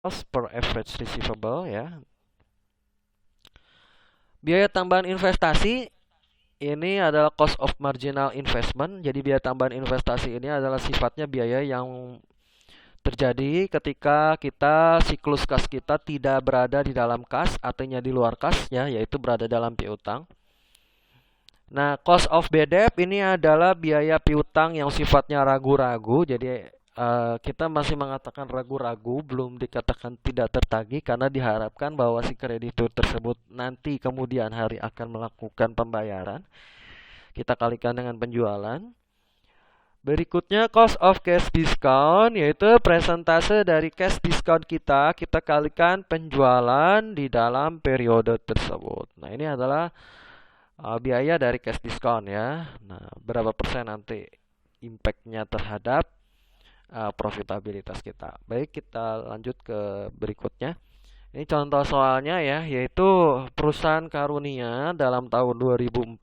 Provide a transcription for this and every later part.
cost per average receivable ya. Biaya tambahan investasi ini adalah cost of marginal investment. Jadi biaya tambahan investasi ini adalah sifatnya biaya yang terjadi ketika siklus kas kita tidak berada di dalam kas, artinya di luar kas ya, yaitu berada dalam piutang. Nah, cost of bad debt ini adalah biaya piutang yang sifatnya ragu-ragu. Jadi kita masih mengatakan ragu-ragu, belum dikatakan tidak tertagih karena diharapkan bahwa si kreditur tersebut nanti kemudian hari akan melakukan pembayaran. Kita kalikan dengan penjualan. Berikutnya cost of cash discount, yaitu presentase dari cash discount kita kalikan penjualan di dalam periode tersebut. Nah, ini adalah biaya dari cash discount ya. Nah, berapa persen nanti impact-nya terhadap profitabilitas kita. Baik, kita lanjut ke berikutnya. Ini contoh soalnya ya, yaitu perusahaan Karunia dalam tahun 2014.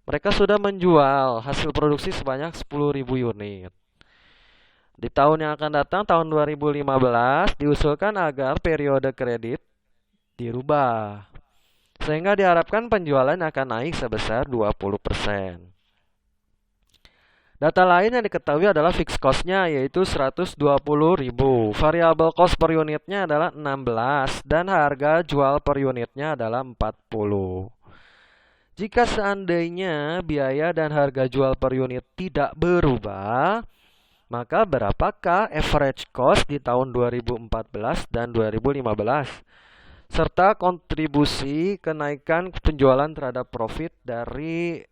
Mereka sudah menjual hasil produksi sebanyak 10.000 unit. Di tahun yang akan datang, tahun 2015, diusulkan agar periode kredit dirubah. Sehingga diharapkan penjualan akan naik sebesar 20%. Data lain yang diketahui adalah fixed cost-nya yaitu 120.000. Variable cost per unitnya adalah 16 dan harga jual per unitnya adalah 40. Jika seandainya biaya dan harga jual per unit tidak berubah, maka berapakah average cost di tahun 2014 dan 2015? Serta kontribusi kenaikan penjualan terhadap profit dari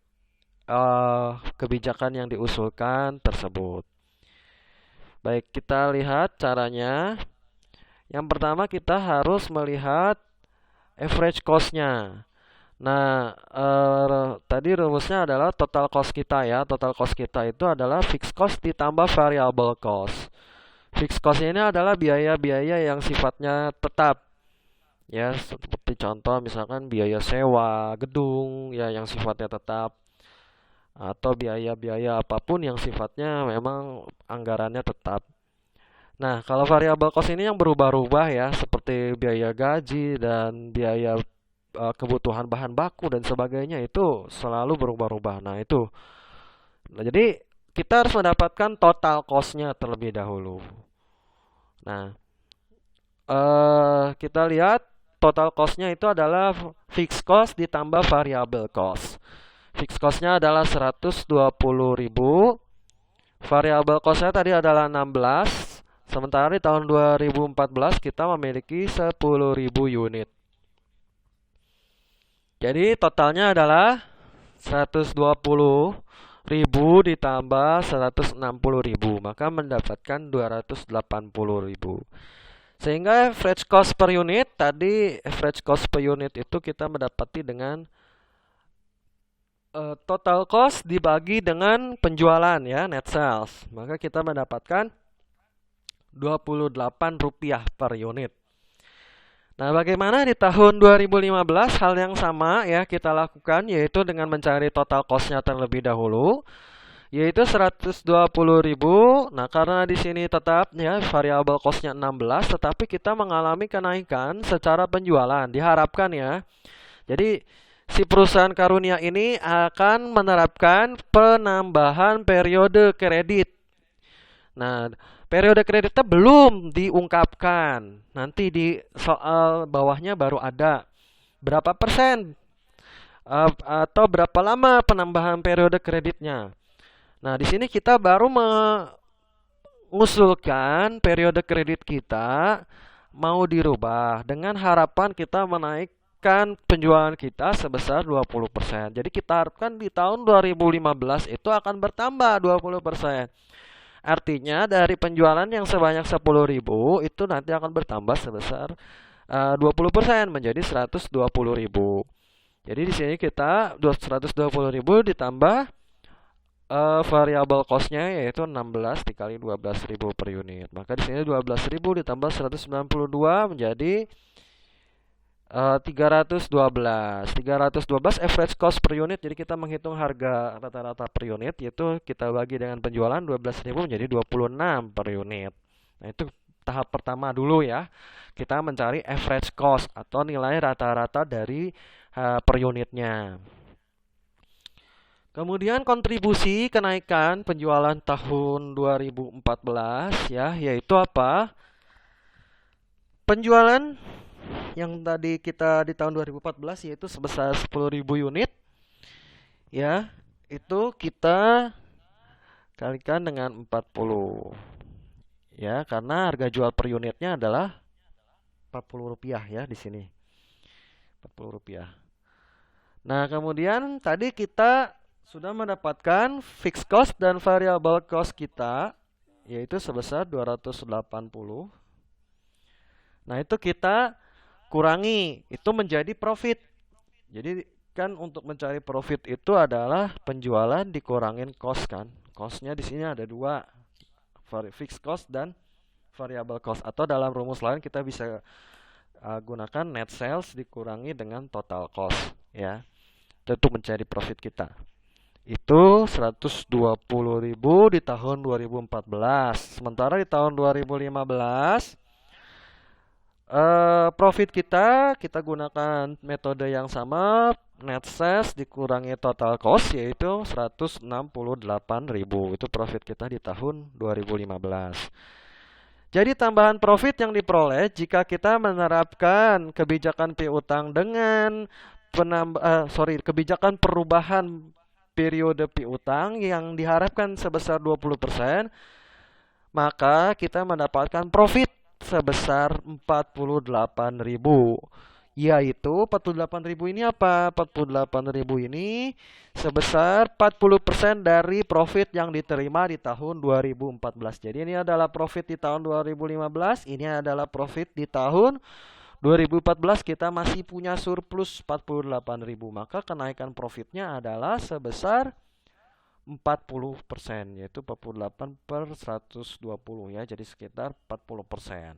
kebijakan yang diusulkan tersebut. Baik, kita lihat caranya. Yang pertama kita harus melihat average cost-nya. Nah, tadi rumusnya adalah total cost kita ya. Total cost kita itu adalah fixed cost ditambah variable cost. Fixed cost ini adalah biaya-biaya yang sifatnya tetap. Ya, seperti contoh misalkan biaya sewa gedung ya yang sifatnya tetap, atau biaya-biaya apapun yang sifatnya memang anggarannya tetap. Nah, kalau variable cost ini yang berubah-ubah ya, seperti biaya gaji dan biaya kebutuhan bahan baku dan sebagainya itu selalu berubah-ubah. Nah, itu. Nah, jadi kita harus mendapatkan total cost-nya terlebih dahulu. Nah, kita lihat total cost-nya itu adalah fixed cost ditambah variable cost. Fixed cost-nya adalah 120.000. Variable cost-nya tadi adalah 16. Sementara di tahun 2014 kita memiliki 10.000 unit. Jadi totalnya adalah 120.000 ditambah 160.000, maka mendapatkan 280.000. Sehingga average cost per unit, tadi average cost per unit itu kita mendapati dengan total cost dibagi dengan penjualan ya, net sales. Maka kita mendapatkan Rp28 per unit. Nah, bagaimana di tahun 2015 hal yang sama ya kita lakukan, yaitu dengan mencari total cost-nya terlebih dahulu, yaitu 120.000. Nah, karena di sini tetap ya variable cost-nya 16, tetapi kita mengalami kenaikan secara penjualan diharapkan ya. Jadi si perusahaan Karunia ini akan menerapkan penambahan periode kredit. Nah, periode kreditnya belum diungkapkan. Nanti di soal bawahnya baru ada berapa persen atau berapa lama penambahan periode kreditnya. Nah, di sini kita baru mengusulkan periode kredit kita mau dirubah dengan harapan kita menaikkan penjualan kita sebesar 20%. Jadi kita harapkan di tahun 2015 itu akan bertambah 20%. Artinya dari penjualan yang sebanyak 10.000 itu nanti akan bertambah sebesar 20% menjadi 120.000. Jadi di sini kita 120.000 ditambah variable cost-nya yaitu 16 dikali 12.000 per unit. Maka di sini 12.000 ditambah 192 menjadi 312. 312 average cost per unit. Jadi kita menghitung harga rata-rata per unit, yaitu kita bagi dengan penjualan 12.000 menjadi 26 per unit. Nah, itu tahap pertama dulu ya. Kita mencari average cost atau nilai rata-rata dari per unitnya. Kemudian kontribusi kenaikan penjualan tahun 2014 ya, yaitu apa? Penjualan yang tadi kita di tahun 2014 yaitu sebesar 10.000 unit ya, itu kita kalikan dengan 40 ya, karena harga jual per unitnya adalah Rp40 ya di sini. Rp40. Nah, kemudian tadi kita sudah mendapatkan fixed cost dan variable cost kita yaitu sebesar 280. Nah, itu kita kurangi, itu menjadi profit. Jadi kan untuk mencari profit itu adalah penjualan dikurangin cost kan. Costnya di sini ada dua, fixed cost dan variable cost. Atau dalam rumus lain kita bisa gunakan net sales dikurangi dengan total cost ya. Itu mencari profit kita. Itu 120.000 di tahun 2014. Sementara di tahun 2015 profit kita gunakan metode yang sama, net sales dikurangi total cost yaitu 168.000. Itu profit kita di tahun 2015. Jadi tambahan profit yang diperoleh jika kita menerapkan kebijakan piutang dengan kebijakan perubahan periode piutang yang diharapkan sebesar 20%, maka kita mendapatkan profit sebesar 48.000. Yaitu 48.000 ini apa? 48.000 ini sebesar 40% dari profit yang diterima di tahun 2014. Jadi ini adalah profit di tahun 2015, ini adalah profit di tahun 2014. Kita masih punya surplus 48.000. Maka kenaikan profitnya adalah sebesar 40%, yaitu 48 per 120 ya, jadi sekitar 40%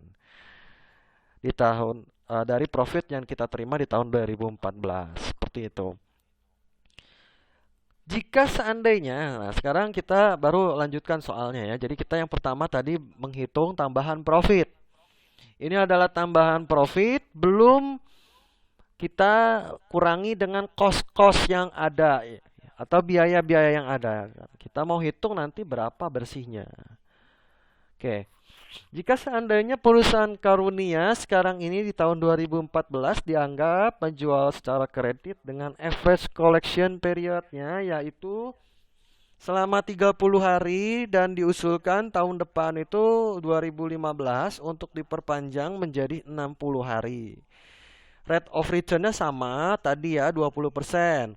di tahun dari profit yang kita terima di tahun 2014. Seperti itu. Jika seandainya, nah sekarang kita baru lanjutkan soalnya ya. Jadi kita yang pertama tadi menghitung tambahan profit. Ini adalah tambahan profit belum kita kurangi dengan cost-cost yang ada atau biaya-biaya yang ada. Kita mau hitung nanti berapa bersihnya. Oke. Jika seandainya perusahaan Karunia sekarang ini di tahun 2014 dianggap menjual secara kredit dengan average collection periodnya yaitu selama 30 hari dan diusulkan tahun depan itu 2015 untuk diperpanjang menjadi 60 hari. Rate of return-nya sama tadi ya 20%.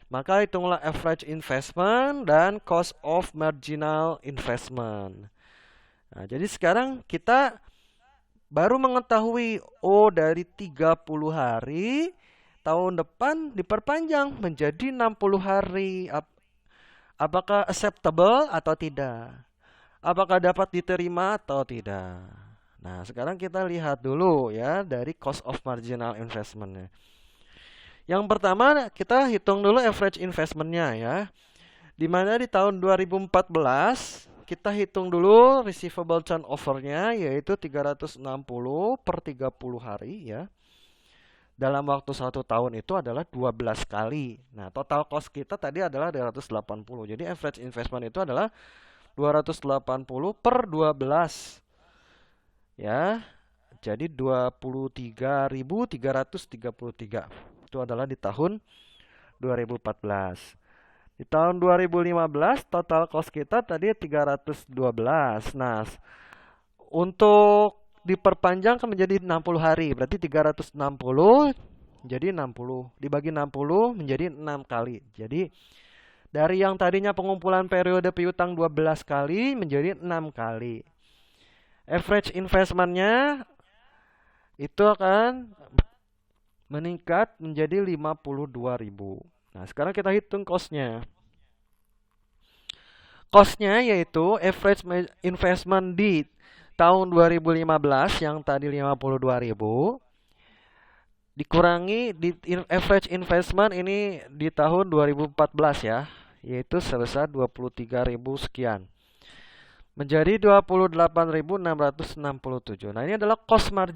Maka hitunglah average investment dan cost of marginal investment. Nah, jadi sekarang kita baru mengetahui dari 30 hari tahun depan diperpanjang menjadi 60 hari. Apakah acceptable atau tidak? Apakah dapat diterima atau tidak? Nah, sekarang kita lihat dulu ya dari cost of marginal investment-nya. Yang pertama kita hitung dulu average investment-nya ya. Dimana di tahun 2014 kita hitung dulu receivable turnover-nya yaitu 360 per 30 hari ya. Dalam waktu 1 tahun itu adalah 12 kali. Nah, total cost kita tadi adalah 280. Jadi average investment itu adalah 280 per 12. Ya. Jadi 23.333. Itu adalah di tahun 2014. Di tahun 2015 total cost kita tadi 312. Nah, untuk diperpanjang kan menjadi 60 hari. Berarti 360 jadi 60 dibagi 60 menjadi 6 kali. Jadi dari yang tadinya pengumpulan periode piutang 12 kali menjadi 6 kali. Average investment-nya itu akan meningkat menjadi 52.000. Nah, sekarang kita hitung cost-nya. Cost-nya yaitu average investment di tahun 2015 yang tadi 52.000 dikurangi di average investment ini di tahun 2014 ya, yaitu sebesar 23.000 sekian. menjadi 28.667. Nah, ini adalah cost margin